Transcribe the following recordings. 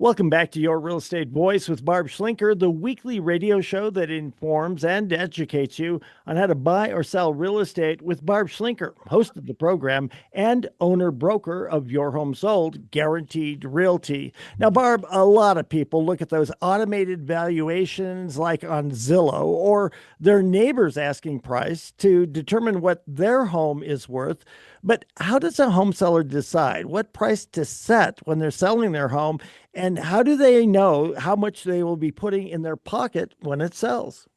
Welcome back to Your Real Estate Voice with Barb Schlinker, the weekly radio show that informs and educates you on how to buy or sell real estate with Barb Schlinker, host of the program and owner broker of Your Home Sold, Guaranteed Realty. Now, Barb, a lot of people look at those automated valuations like on Zillow or their neighbor's asking price to determine what their home is worth. But how does a home seller decide what price to set when they're selling their home? And how do they know how much they will be putting in their pocket when it sells?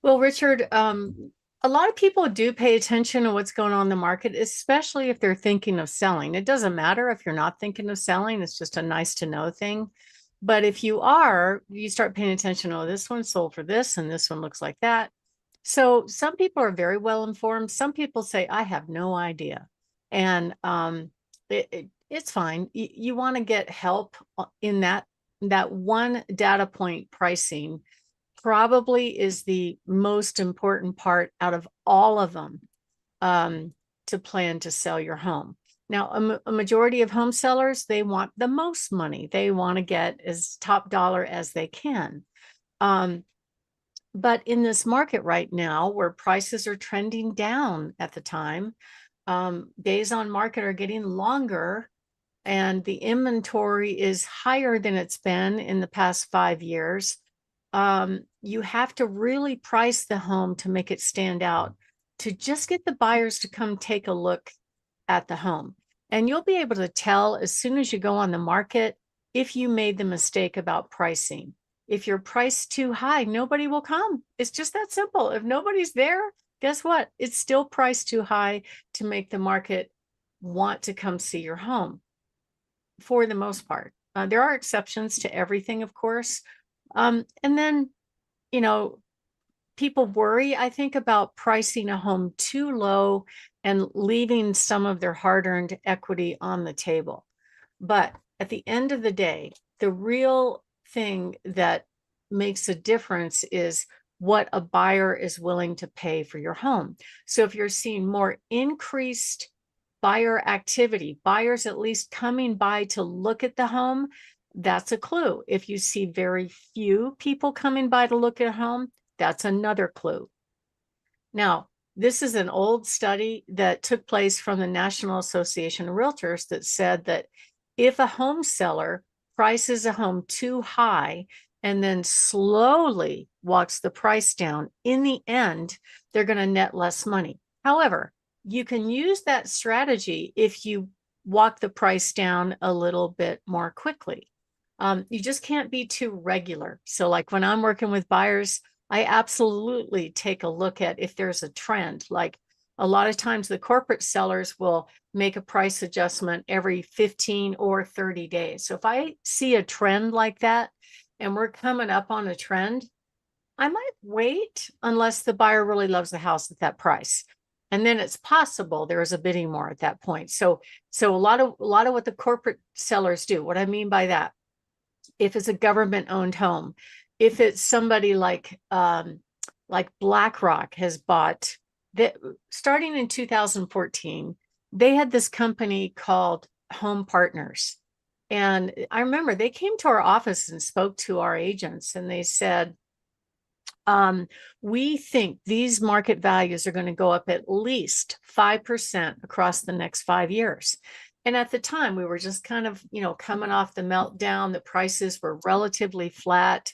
Well, Richard, a lot of people do pay attention to what's going on in the market, especially if they're thinking of selling. It doesn't matter if you're not thinking of selling, it's just a nice to know thing. But if you are, you start paying attention, oh, this one sold for this and this one looks like that. So some people are very well informed. Some people say, I have no idea. And it's fine. You want to get help in that one data point pricing probably is the most important part out of all of them to plan to sell your home. Now, a majority of home sellers, they want the most money. They want to get as top dollar as they can. But in this market right now, where prices are trending down at the time, days on market are getting longer, and the inventory is higher than it's been in the past 5 years. You have to really price the home to make it stand out, to just get the buyers to come take a look at the home. And you'll be able to tell as soon as you go on the market if you made the mistake about pricing. If you're priced too high, nobody will come. It's just that simple. If nobody's there, guess what? It's still priced too high to make the market want to come see your home for the most part. There are exceptions to everything, of course. And then, you know, people worry, I think, about pricing a home too low and leaving some of their hard-earned equity on the table. But at the end of the day, the real thing that makes a difference is what a buyer is willing to pay for your home. So if you're seeing more increased buyer activity, buyers at least coming by to look at the home, that's a clue. If you see very few people coming by to look at a home, that's another clue. Now, this is an old study that took place from the National Association of Realtors that said that if a home seller prices a home too high and then slowly walks the price down, in the end, they're going to net less money. However, you can use that strategy if you walk the price down a little bit more quickly. You just can't be too regular. So like when I'm working with buyers, I absolutely take a look at if there's a trend. Like a lot of times the corporate sellers will make a price adjustment every 15 or 30 days. So if I see a trend like that and we're coming up on a trend, I might wait unless the buyer really loves the house at that price. And then it's possible there is a bidding war at that point. So a lot of what the corporate sellers do, what I mean by that, if it's a government owned home, if it's somebody like BlackRock has bought that starting in 2014, they had this company called Home Partners. And I remember they came to our office and spoke to our agents and they said, we think these market values are going to go up at least 5% across the next 5 years. And at the time, we were just kind of, coming off the meltdown. The prices were relatively flat.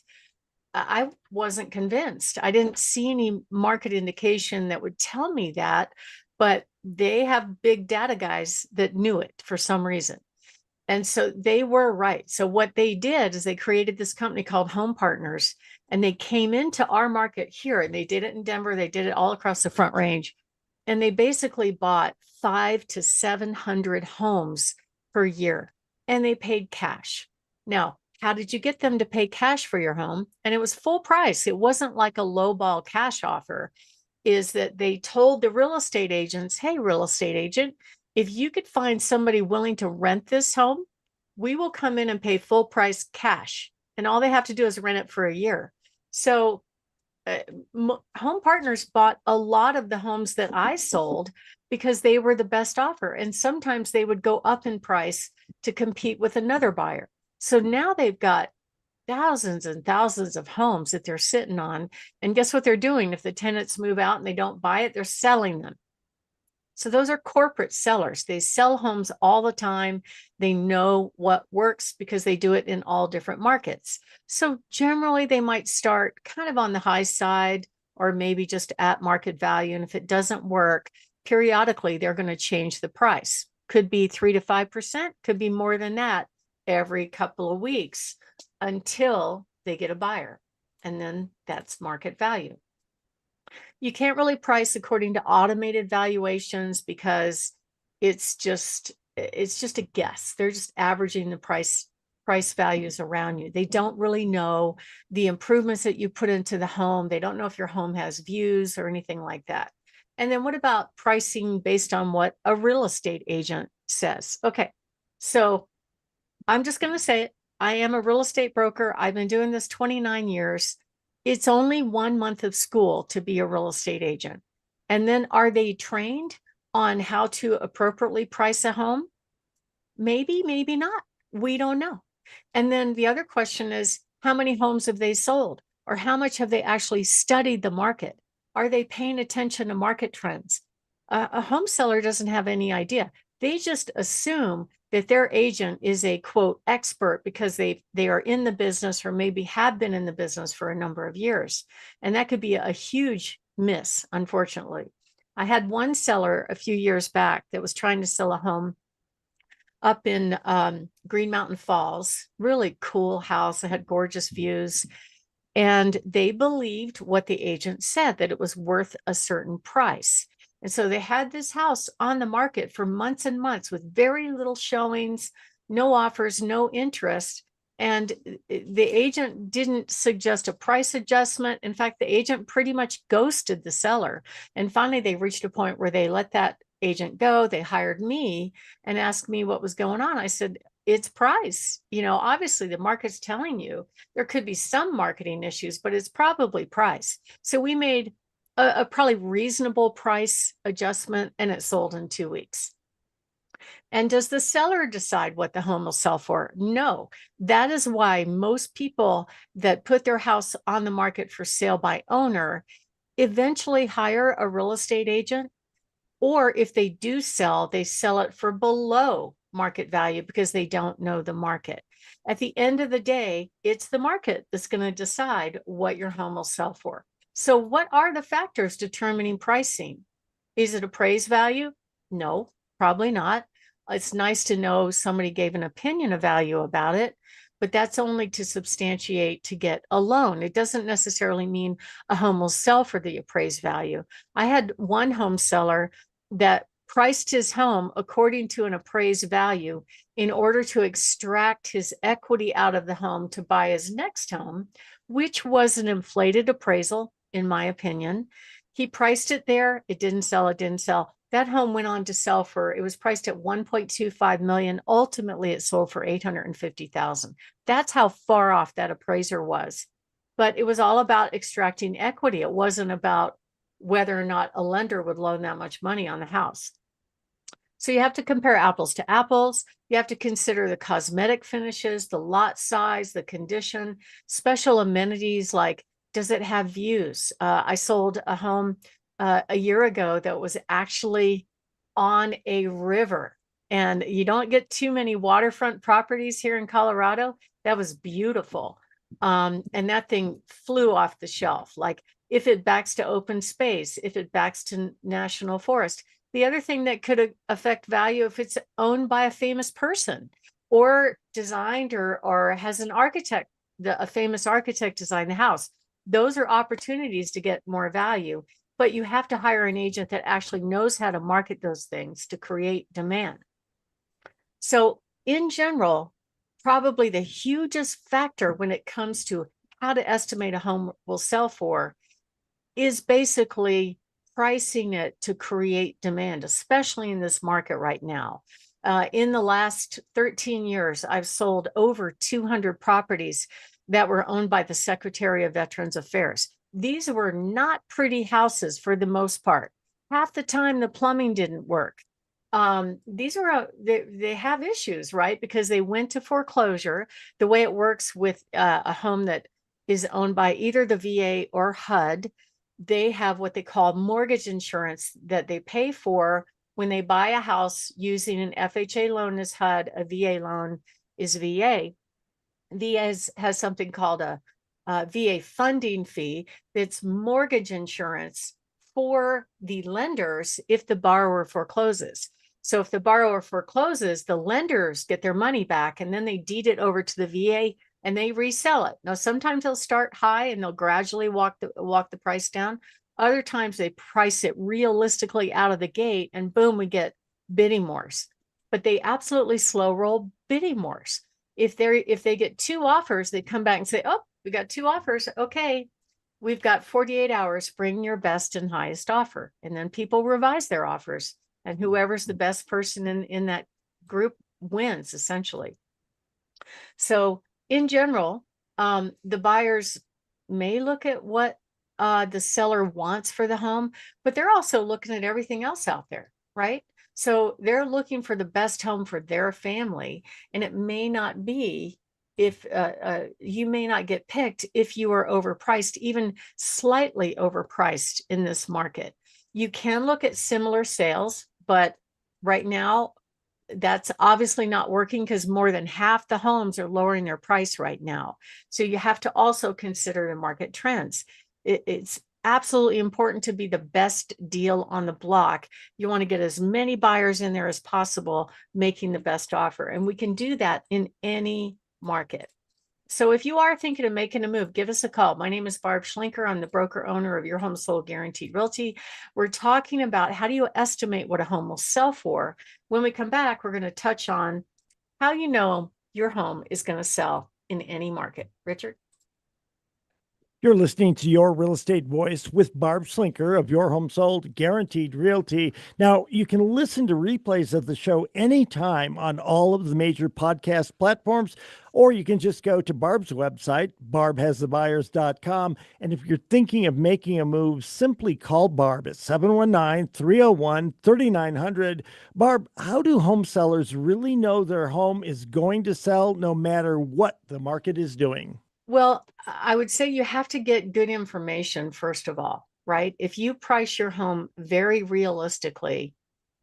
I wasn't convinced. I didn't see any market indication that would tell me that, but they have big data guys that knew it for some reason. And so they were right. So what they did is they created this company called Home Partners, and they came into our market here, and they did it in Denver. They did it all across the Front Range. And they basically bought 500 to 700 homes per year, and they paid cash. Now, how did you get them to pay cash for your home? And it was full price. It wasn't like a lowball cash offer. Is that they told the real estate agents, hey, real estate agent, if you could find somebody willing to rent this home, we will come in and pay full price cash. And all they have to do is rent it for a year. So Home Partners bought a lot of the homes that I sold because they were the best offer. And sometimes they would go up in price to compete with another buyer. So now they've got thousands and thousands of homes that they're sitting on. And guess what they're doing? If the tenants move out and they don't buy it, they're selling them. So those are corporate sellers. They sell homes all the time. They know what works because they do it in all different markets. So generally, they might start kind of on the high side or maybe just at market value. And if it doesn't work, periodically, they're going to change the price. Could be 3 to 5%, could be more than that every couple of weeks until they get a buyer. And then that's market value. You can't really price according to automated valuations because it's just a guess. They're just averaging the price values around you. They don't really know the improvements that you put into the home. They don't know if your home has views or anything like that. And then what about pricing based on what a real estate agent says? Okay, so I'm just going to say it. I am a real estate broker. I've been doing this 29 years. It's only 1 month of school to be a real estate agent. And then are they trained on how to appropriately price a home? Maybe, maybe not. We don't know. And then the other question is, how many homes have they sold? Or how much have they actually studied the market? Are they paying attention to market trends? A home seller doesn't have any idea. They just assume that their agent is a quote expert because they are in the business or maybe have been in the business for a number of years. And that could be a huge miss, unfortunately. I had one seller a few years back that was trying to sell a home up in Green Mountain Falls. Really cool house. It had gorgeous views. And they believed what the agent said, that it was worth a certain price. And so they had this house on the market for months and months with very little showings, no offers, no interest. And the agent didn't suggest a price adjustment. In fact, the agent pretty much ghosted the seller. And finally, they reached a point where they let that agent go. They hired me and asked me what was going on. I said, it's price. Obviously the market's telling you there could be some marketing issues, but it's probably price. So we made a probably reasonable price adjustment and it sold in 2 weeks. And does the seller decide what the home will sell for? No. That is why most people that put their house on the market for sale by owner eventually hire a real estate agent. Or if they do sell, they sell it for below market value because they don't know the market. At the end of the day, it's the market that's going to decide what your home will sell for. So what are the factors determining pricing? Is it appraised value? No, probably not. It's nice to know somebody gave an opinion of value about it, but that's only to substantiate to get a loan. It doesn't necessarily mean a home will sell for the appraised value. I had one home seller that priced his home according to an appraised value in order to extract his equity out of the home to buy his next home, which was an inflated appraisal, in my opinion. He priced it there. It didn't sell. It didn't sell. That home went on to sell it was priced at 1.25 million. Ultimately, it sold for 850,000. That's how far off that appraiser was. But it was all about extracting equity. It wasn't about whether or not a lender would loan that much money on the house. So you have to compare apples to apples. You have to consider the cosmetic finishes, the lot size, the condition, special amenities like, does it have views? I sold a home a year ago that was actually on a river. And you don't get too many waterfront properties here in Colorado. That was beautiful. And that thing flew off the shelf. Like if it backs to open space, if it backs to national forest. The other thing that could affect value if it's owned by a famous person or designed or has an architect, a famous architect design the house. Those are opportunities to get more value, but you have to hire an agent that actually knows how to market those things to create demand. So in general, probably the hugest factor when it comes to how to estimate a home will sell for is basically pricing it to create demand, especially in this market right now. In the last 13 years, I've sold over 200 properties that were owned by the Secretary of Veterans Affairs. These were not pretty houses for the most part. Half the time, the plumbing didn't work. these are they have issues, right? Because they went to foreclosure. The way it works with a home that is owned by either the VA or HUD, they have what they call mortgage insurance that they pay for when they buy a house using an FHA loan as HUD, a VA loan is VA. VA has something called a VA funding fee that's mortgage insurance for the lenders if the borrower forecloses. So if the borrower forecloses, the lenders get their money back and then they deed it over to the VA and they resell it. Now, sometimes they'll start high and they'll gradually walk the price down. Other times they price it realistically out of the gate and boom, we get bidding wars. But they absolutely slow roll bidding wars. If they get two offers, they come back and say, oh, we got two offers. Okay, we've got 48 hours. Bring your best and highest offer. And then people revise their offers. And whoever's the best person in that group wins, essentially. So in general, the buyers may look at what the seller wants for the home, but they're also looking at everything else out there, right? So they're looking for the best home for their family, and it may not be if you may not get picked if you are overpriced, even slightly overpriced in this market. You can look at similar sales, but right now that's obviously not working because more than half the homes are lowering their price right now. So you have to also consider the market trends. It's absolutely important to be the best deal on the block. You want to get as many buyers in there as possible, making the best offer. And we can do that in any market. So if you are thinking of making a move, give us a call. My name is Barb Schlinker. I'm the broker owner of Your Home Sold Guaranteed Realty. We're talking about how do you estimate what a home will sell for. When we come back, we're going to touch on how you know your home is going to sell in any market. Richard? You're listening to Your Real Estate Voice with Barb Schlinker of Your Home Sold Guaranteed Realty. Now, you can listen to replays of the show anytime on all of the major podcast platforms, or you can just go to Barb's website, barbhasthebuyers.com. And if you're thinking of making a move, simply call Barb at 719-301-3900. Barb, how do home sellers really know their home is going to sell no matter what the market is doing? Well, I would say you have to get good information, first of all, right? If you price your home very realistically,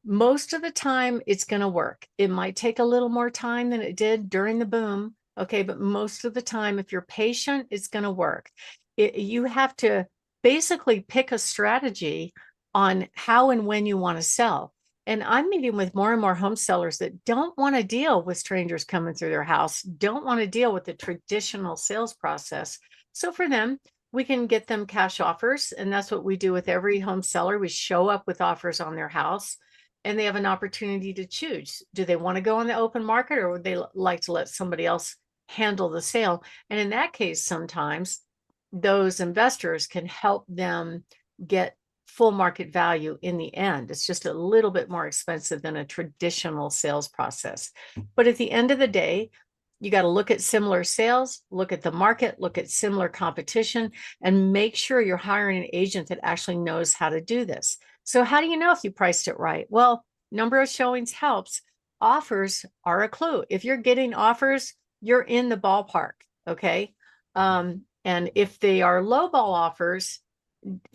most of the time it's going to work. It might take a little more time than it did during the boom. Okay. But most of the time, if you're patient, it's going to work. You have to basically pick a strategy on how and when you want to sell. And I'm meeting with more and more home sellers that don't want to deal with strangers coming through their house, don't want to deal with the traditional sales process. So for them, we can get them cash offers. And that's what we do with every home seller. We show up with offers on their house and they have an opportunity to choose. Do they want to go on the open market or would they like to let somebody else handle the sale? And in that case, sometimes those investors can help them get full market value in the end. It's just a little bit more expensive than a traditional sales process. But at the end of the day, you got to look at similar sales, look at the market, look at similar competition, and make sure you're hiring an agent that actually knows how to do this. So how do you know if you priced it right? Well, number of showings helps. Offers are a clue. If you're getting offers, you're in the ballpark, okay? And if they are lowball offers,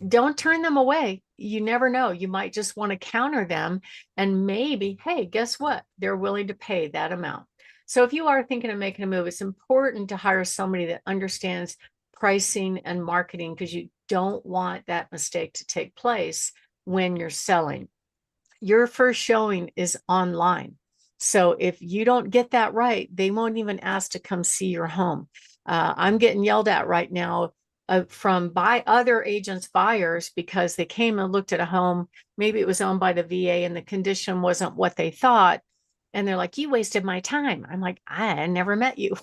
don't turn them away. You never know. You might just want to counter them and maybe, hey, guess what? They're willing to pay that amount. So if you are thinking of making a move, it's important to hire somebody that understands pricing and marketing because you don't want that mistake to take place when you're selling. Your first showing is online. So if you don't get that right, they won't even ask to come see your home. I'm getting yelled at right now from by other agents buyers because they came and looked at a home. Maybe it was owned by the VA and the condition wasn't what they thought. And they're like, you wasted my time. I'm like, I never met you.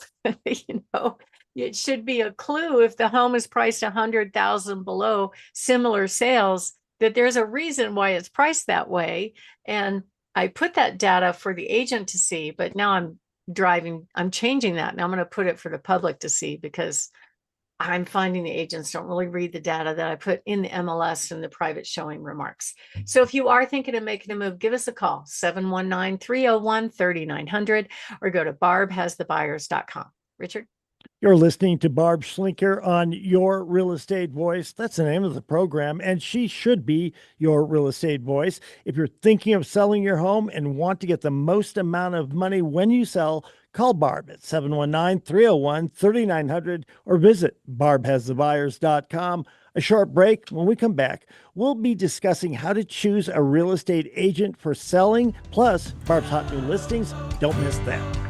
It should be a clue if the home is priced 100,000 below similar sales that there's a reason why it's priced that way. And I put that data for the agent to see, but now I'm changing that. Now I'm going to put it for the public to see because I'm finding the agents don't really read the data that I put in the MLS and the private showing remarks. So if you are thinking of making a move, give us a call, 719-301-3900, or go to barbhasthebuyers.com. Richard? You're listening to Barb Schlinker on Your Real Estate Voice. That's the name of the program, and she should be your real estate voice. If you're thinking of selling your home and want to get the most amount of money when you sell, call Barb at 719-301-3900 or visit barbhasthebuyers.com. A short break. When we come back, we'll be discussing how to choose a real estate agent for selling, plus Barb's hot new listings. Don't miss that.